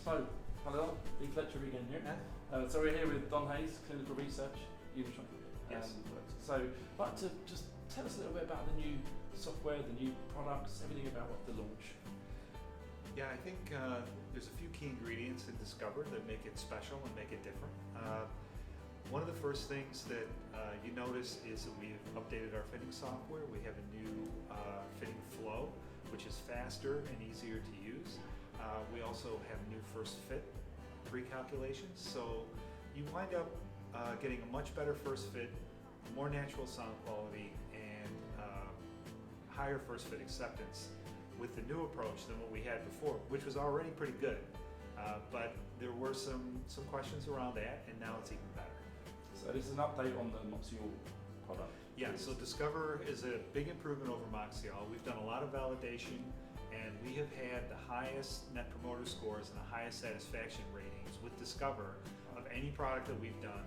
So, hello, Lee Fletcher again here. So we're here with Don Hayes, Clinical Research, Unitron. Yes. So I'd like to just tell us a little bit about the new software, the new products, everything about the launch. Yeah, I think there's a few key ingredients in Discover that make it special and make it different. One of the first things that you notice is that we've updated our fitting software. We have a new fitting flow, which is faster and easier to use. We also have new first fit pre-calculations, so you wind up getting a much better first fit, more natural sound quality, and higher first fit acceptance with the new approach than what we had before, which was already pretty good. But there were some questions around that, and now it's even better. So this is an update on the Moxi product. Yeah, so Discover is a big improvement over Moxi. We've done a lot of validation, and we have had the highest net promoter scores and the highest satisfaction ratings with Discover of any product that we've done.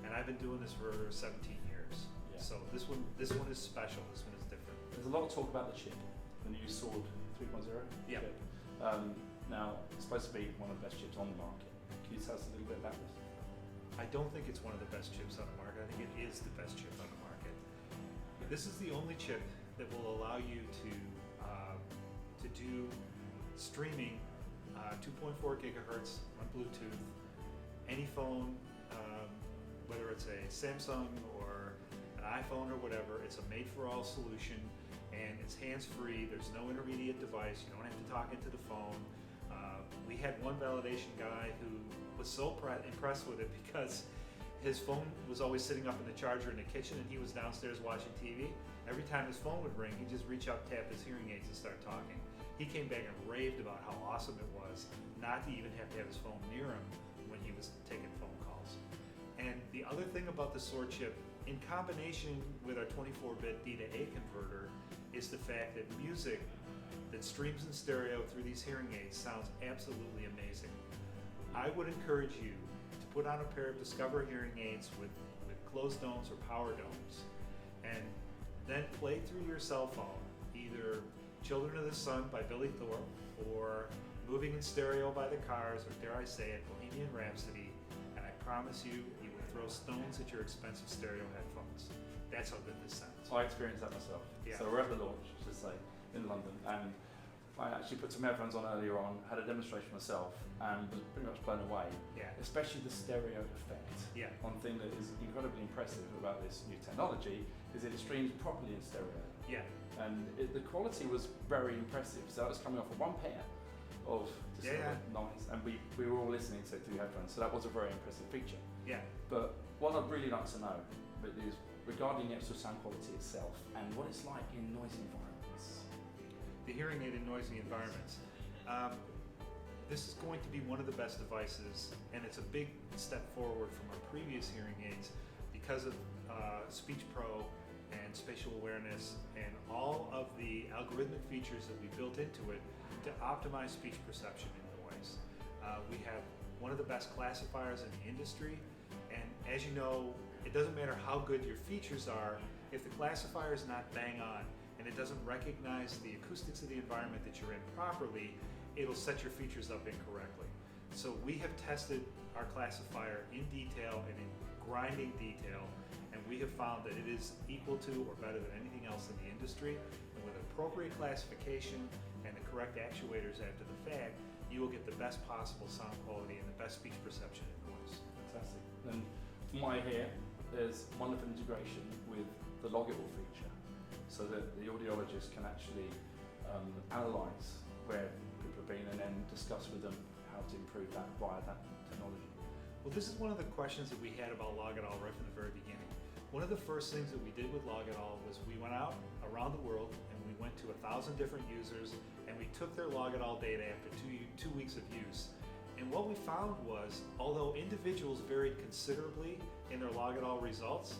And I've been doing this for 17 years. Yeah. So this one is special. This one is different. There's a lot of talk about the chip, the new Sword 3.0 Yeah. chip. Now, it's supposed to be one of the best chips on the market. Can you tell us a little bit about this? I don't think it's one of the best chips on the market. I think it is the best chip on the market. This is the only chip that will allow you to do streaming 2.4 gigahertz on Bluetooth. Any phone, whether it's a Samsung or an iPhone or whatever, it's a made-for-all solution, and it's hands-free. There's no intermediate device. You don't have to talk into the phone. We had one validation guy who was so impressed with it because his phone was always sitting up in the charger in the kitchen, and he was downstairs watching TV. Every time his phone would ring, he'd just reach up, tap his hearing aids, and start talking. He came back and raved about how awesome it was not to even have to have his phone near him when he was taking phone calls. And the other thing about the Sword chip, in combination with our 24-bit D to A converter, is the fact that music that streams in stereo through these hearing aids sounds absolutely amazing. I would encourage you to put on a pair of Discover hearing aids with closed domes or power domes, and then play through your cell phone either Children of the Sun by Billy Thorpe or Moving in Stereo by the Cars, or dare I say it, Bohemian Rhapsody, and I promise you, you will throw stones at your expensive stereo headphones. That's how good this sounds. I experienced that myself. Yeah. So we're at the launch, I should say, in London, and I actually put some headphones on earlier on, had a demonstration myself, and was pretty much blown away. Yeah. Especially the stereo effect. Yeah. One thing that is incredibly impressive about this new technology is that it streams properly in stereo. Yeah. And the quality was very impressive. So it was coming off of one pair of Discover noise, and we were all listening to it through headphones. So that was a very impressive feature. Yeah. But what I'd really like to know is regarding the actual sound quality itself and what it's like in noisy environments. The hearing aid in noisy environments. This is going to be one of the best devices, and it's a big step forward from our previous hearing aids because of Speech Pro and spatial awareness and all of the algorithmic features that we built into it to optimize speech perception and noise. We have one of the best classifiers in the industry, and as you know, it doesn't matter how good your features are, if the classifier is not bang on and it doesn't recognize the acoustics of the environment that you're in properly, it'll set your features up incorrectly. So we have tested our classifier in detail and in grinding detail, and we have found that it is equal to or better than anything else in the industry. And with appropriate classification and the correct actuators after the fact, you will get the best possible sound quality and the best speech perception and noise. Fantastic. And from what I hear, there's wonderful integration with the Logitable feature, so that the audiologist can actually analyze where people have been and then discuss with them how to improve that via that technology. Well, this is one of the questions that we had about Logitable right from the very beginning. One of the first things that we did with Logitable was we went out around the world and we went to 1,000 different users, and we took their Logitable data after two weeks of use. And what we found was, although individuals varied considerably in their Logitable results,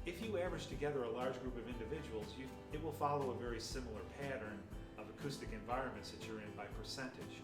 if you average together a large group of individuals, it will follow a very similar pattern of acoustic environments that you're in by percentage.